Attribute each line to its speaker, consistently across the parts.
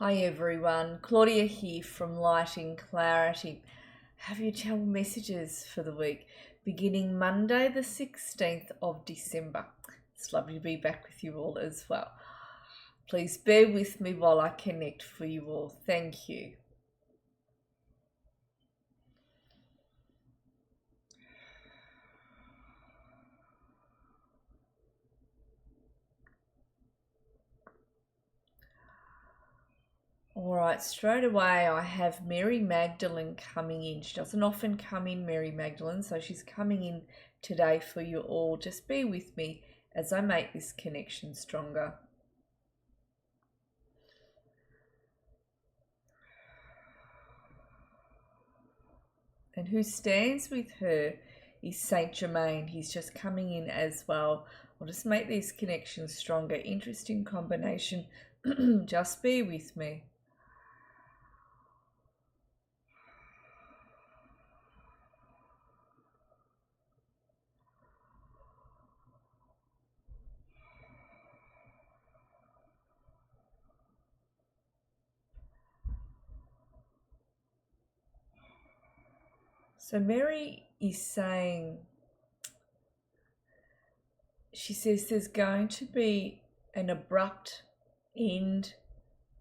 Speaker 1: Hi everyone, Claudia here from Lighting Clarity. Have your channel messages for the week beginning Monday the 16th of December. It's lovely to be back with you all as well. Please bear with me while I connect for you all. Thank you. All right, straight away I have Mary Magdalene coming in. She doesn't often come in, Mary Magdalene, so she's coming in today for you all. Just be with me as I make this connection stronger. And who stands with her is Saint Germain. He's just coming in as well. I'll just make these connections stronger. Interesting combination. Just be with me. So Mary is saying, she says there's going to be an abrupt end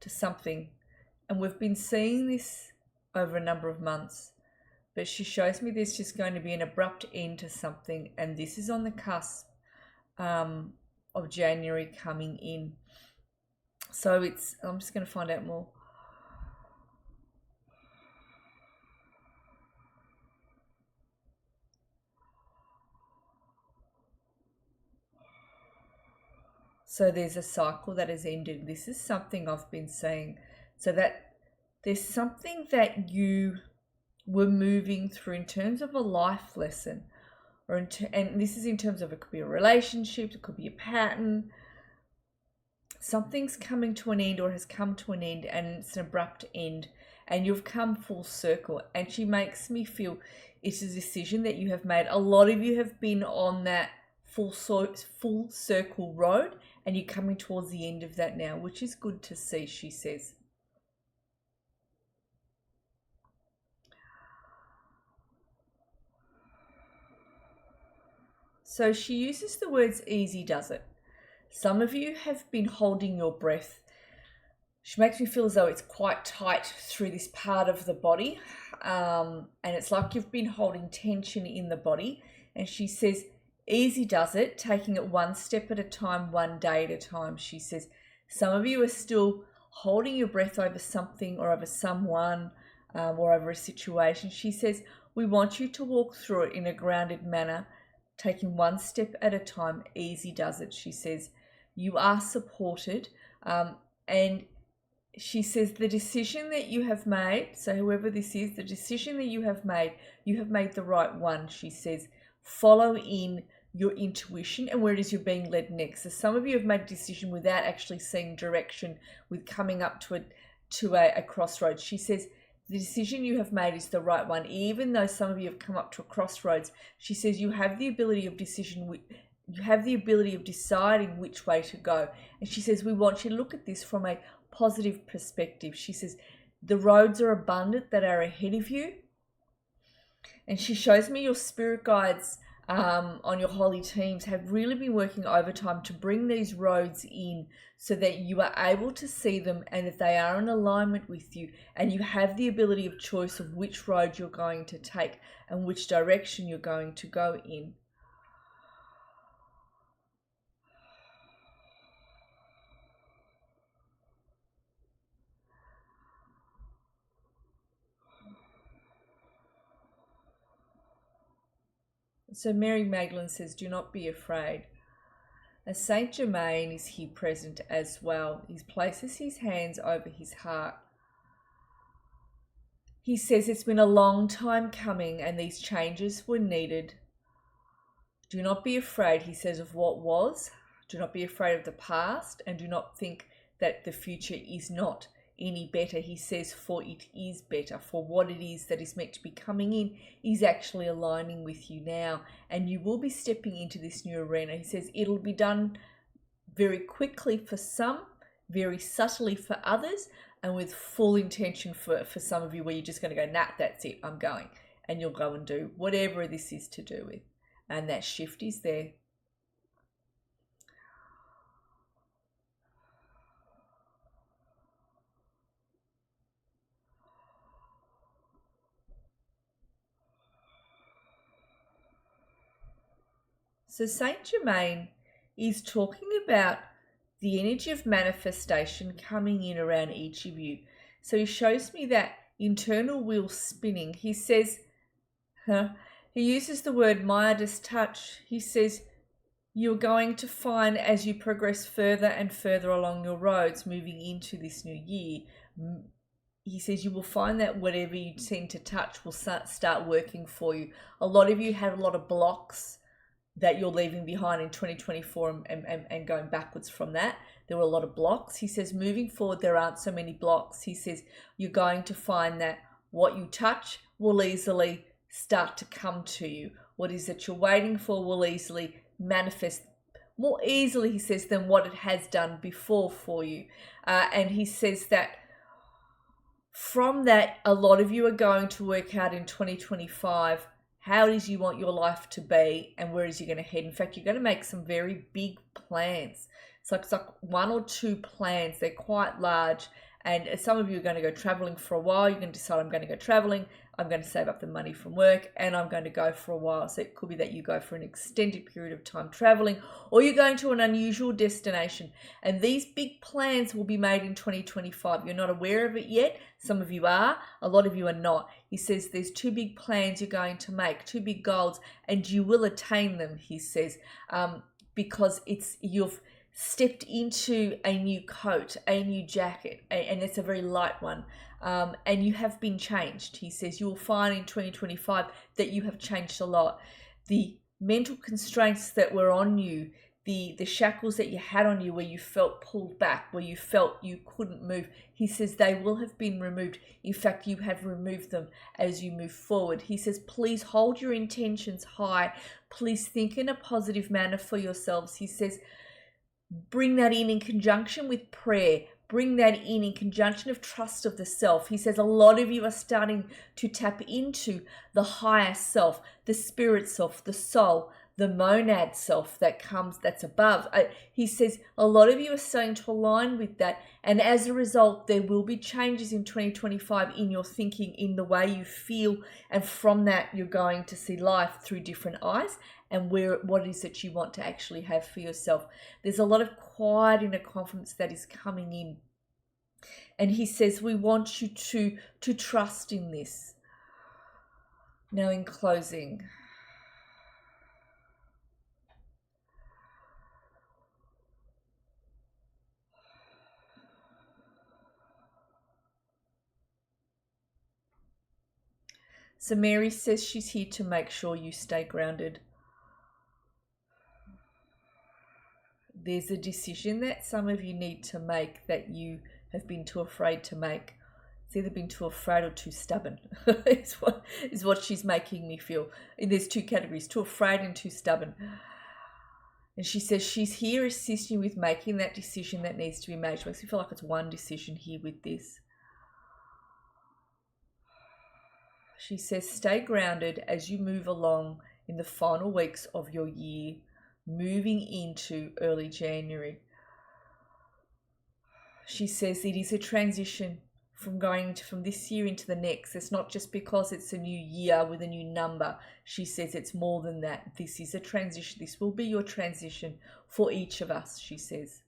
Speaker 1: to something. And we've been seeing this over a number of months. But she shows me there's just going to be an abrupt end to something. And this is on the cusp of January coming in. So I'm just going to find out more. So there's a cycle that has ended. This is something I've been saying. So that there's something that you were moving through in terms of a life lesson, and this is in terms of, it could be a relationship, it could be a pattern. Something's coming to an end or has come to an end, and it's an abrupt end, and you've come full circle. And she makes me feel it's a decision that you have made. A lot of you have been on that full circle road, and you're coming towards the end of that now, which is good to see, she says. So she uses the words easy does it. Some of you have been holding your breath. She makes me feel as though it's quite tight through this part of the body. And it's like you've been holding tension in the body. And she says, easy does it, taking it one step at a time, one day at a time. She says, some of you are still holding your breath over something or over someone or over a situation. She says, we want you to walk through it in a grounded manner, taking one step at a time. Easy does it, she says. You are supported. And she says the decision that you have made, so whoever this is, the decision that you have made the right one, she says. Follow in your intuition and where it is you're being led next. So some of you have made a decision without actually seeing direction, with coming up to a crossroads. She says the decision you have made is the right one, even though some of you have come up to a crossroads. She says you have the ability of decision. You have the ability of deciding which way to go. And she says we want you to look at this from a positive perspective. She says the roads are abundant that are ahead of you. And she shows me your spirit guides on your holy teams have really been working overtime to bring these roads in so that you are able to see them and that they are in alignment with you, and you have the ability of choice of which road you're going to take and which direction you're going to go in. So Mary Magdalene says, do not be afraid. As Saint Germain is here present as well. He places his hands over his heart. He says it's been a long time coming and these changes were needed. Do not be afraid, he says, of what was. Do not be afraid of the past, and do not think that the future is not any better. He says, for it is better, for what it is that is meant to be coming in is actually aligning with you now, and you will be stepping into this new arena. He says it'll be done very quickly for some, very subtly for others, and with full intention for some of you, where you're just going to go, nah, that's it, I'm going. And you'll go and do whatever this is to do with. And that shift is there. So Saint Germain is talking about the energy of manifestation coming in around each of you. So he shows me that internal wheel spinning. He says, he uses the word MIDAS touch. He says, you're going to find as you progress further and further along your roads moving into this new year, he says you will find that whatever you tend to touch will start working for you. A lot of you had a lot of blocks that you're leaving behind in 2024 and going backwards from that. There were a lot of blocks. He says moving forward, there aren't so many blocks. He says you're going to find that what you touch will easily start to come to you. What is that you're waiting for will easily manifest more easily, he says, than what it has done before for you. And he says that from that, a lot of you are going to work out in 2025 how it is you want your life to be and where it is you're going to head. In fact, you're going to make some very big plans. It's like 1 or 2 plans. They're quite large. And some of you are going to go traveling for a while. You're going to decide, I'm going to go traveling. I'm going to save up the money from work and I'm going to go for a while. So it could be that you go for an extended period of time traveling, or you're going to an unusual destination. And these big plans will be made in 2025. You're not aware of it yet. Some of you are, a lot of you are not. He says there's 2 big plans you're going to make, 2 big goals, and you will attain them, he says, because you've stepped into a new coat, a new jacket, and it's a very light one. And you have been changed. He says you will find in 2025 that you have changed a lot. The mental constraints that were on you, the shackles that you had on you where you felt pulled back, where you felt you couldn't move, he says they will have been removed. In fact, you have removed them as you move forward. He says, please hold your intentions high. Please think in a positive manner for yourselves. He says, bring that in conjunction with prayer. Bring that in conjunction of trust of the self. He says a lot of you are starting to tap into the higher self, the spirit self, the soul, the monad self that's above. He says a lot of you are starting to align with that. And as a result, there will be changes in 2025 in your thinking, in the way you feel. And from that, you're going to see life through different eyes and what is it you want to actually have for yourself. There's a lot of quiet inner confidence that is coming in. And he says, we want you to trust in this. Now, in closing, so Mary says she's here to make sure you stay grounded. There's a decision that some of you need to make that you have been too afraid to make. It's either been too afraid or too stubborn. is what she's making me feel. And there's 2 categories, too afraid and too stubborn. And she says she's here assisting you with making that decision that needs to be made. She makes me feel like it's one decision here with this. She says stay grounded as you move along in the final weeks of your year, moving into early January. She says it is a transition from this year into the next. It's not just because it's a new year with a new number. She says it's more than that. This is a transition. This will be your transition for each of us, she says.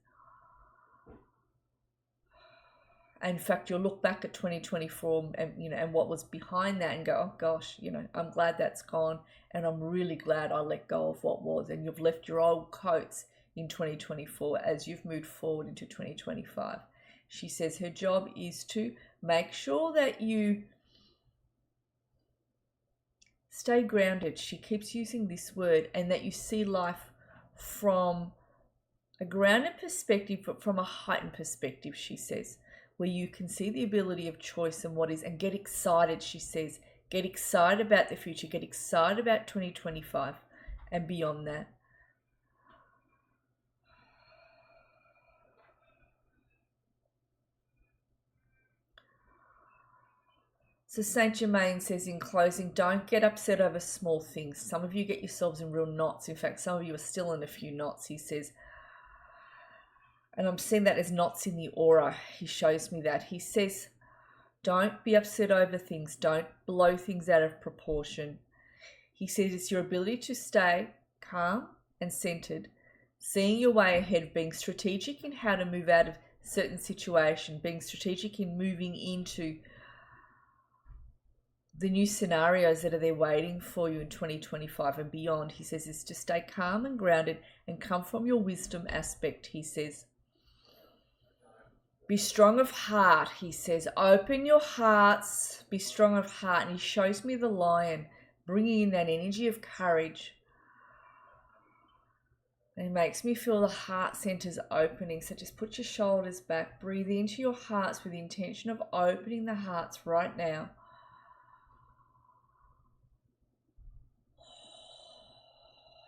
Speaker 1: In fact, you'll look back at 2024 and what was behind that and go, oh gosh, I'm glad that's gone, and I'm really glad I let go of what was. And you've left your old coats in 2024 as you've moved forward into 2025. She says her job is to make sure that you stay grounded. She keeps using this word, and that you see life from a grounded perspective, but from a heightened perspective, she says, where you can see the ability of choice and what is, and get excited, she says. Get excited about the future. Get excited about 2025 and beyond that. So Saint Germain says in closing, don't get upset over small things. Some of you get yourselves in real knots. In fact, some of you are still in a few knots, he says. And I'm seeing that as knots in the aura. He shows me that. He says, don't be upset over things. Don't blow things out of proportion. He says it's your ability to stay calm and centered, seeing your way ahead, being strategic in how to move out of certain situation, being strategic in moving into the new scenarios that are there waiting for you in 2025 and beyond. He says is to stay calm and grounded and come from your wisdom aspect, he says. Be strong of heart, he says. Open your hearts, be strong of heart. And he shows me the lion, bringing in that energy of courage. And it makes me feel the heart centers opening. So just put your shoulders back, breathe into your hearts with the intention of opening the hearts right now.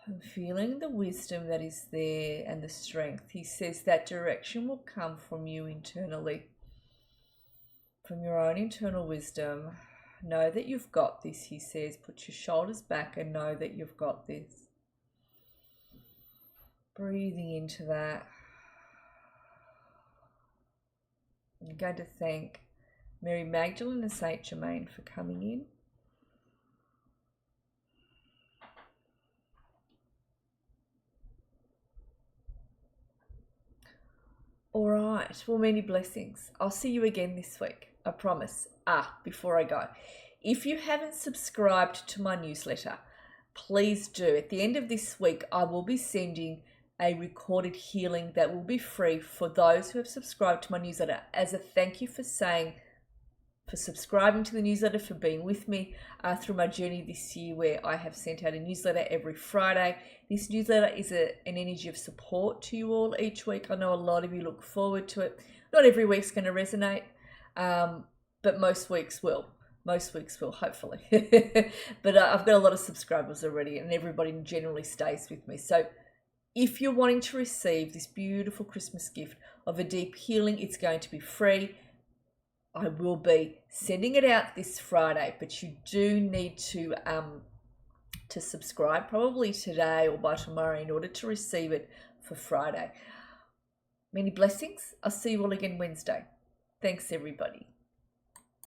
Speaker 1: And feeling the wisdom that is there and the strength. He says that direction will come from you internally, from your own internal wisdom. Know that you've got this, he says. Put your shoulders back and know that you've got this. Breathing into that. I'm going to thank Mary Magdalene and Saint Germain for coming in. All right, well, many blessings. I'll see you again this week, I promise. Before I go, if you haven't subscribed to my newsletter, please do. At the end of this week, I will be sending a recorded healing that will be free for those who have subscribed to my newsletter as a thank you for subscribing to the newsletter, for being with me through my journey this year, where I have sent out a newsletter every Friday. This newsletter is an energy of support to you all each week. I know a lot of you look forward to it. Not every week's going to resonate, but most weeks will. Most weeks will, hopefully. But I've got a lot of subscribers already, and everybody generally stays with me. So if you're wanting to receive this beautiful Christmas gift of a deep healing, it's going to be free. I will be sending it out this Friday, but you do need to subscribe probably today or by tomorrow in order to receive it for Friday. Many blessings. I'll see you all again Wednesday. Thanks, everybody.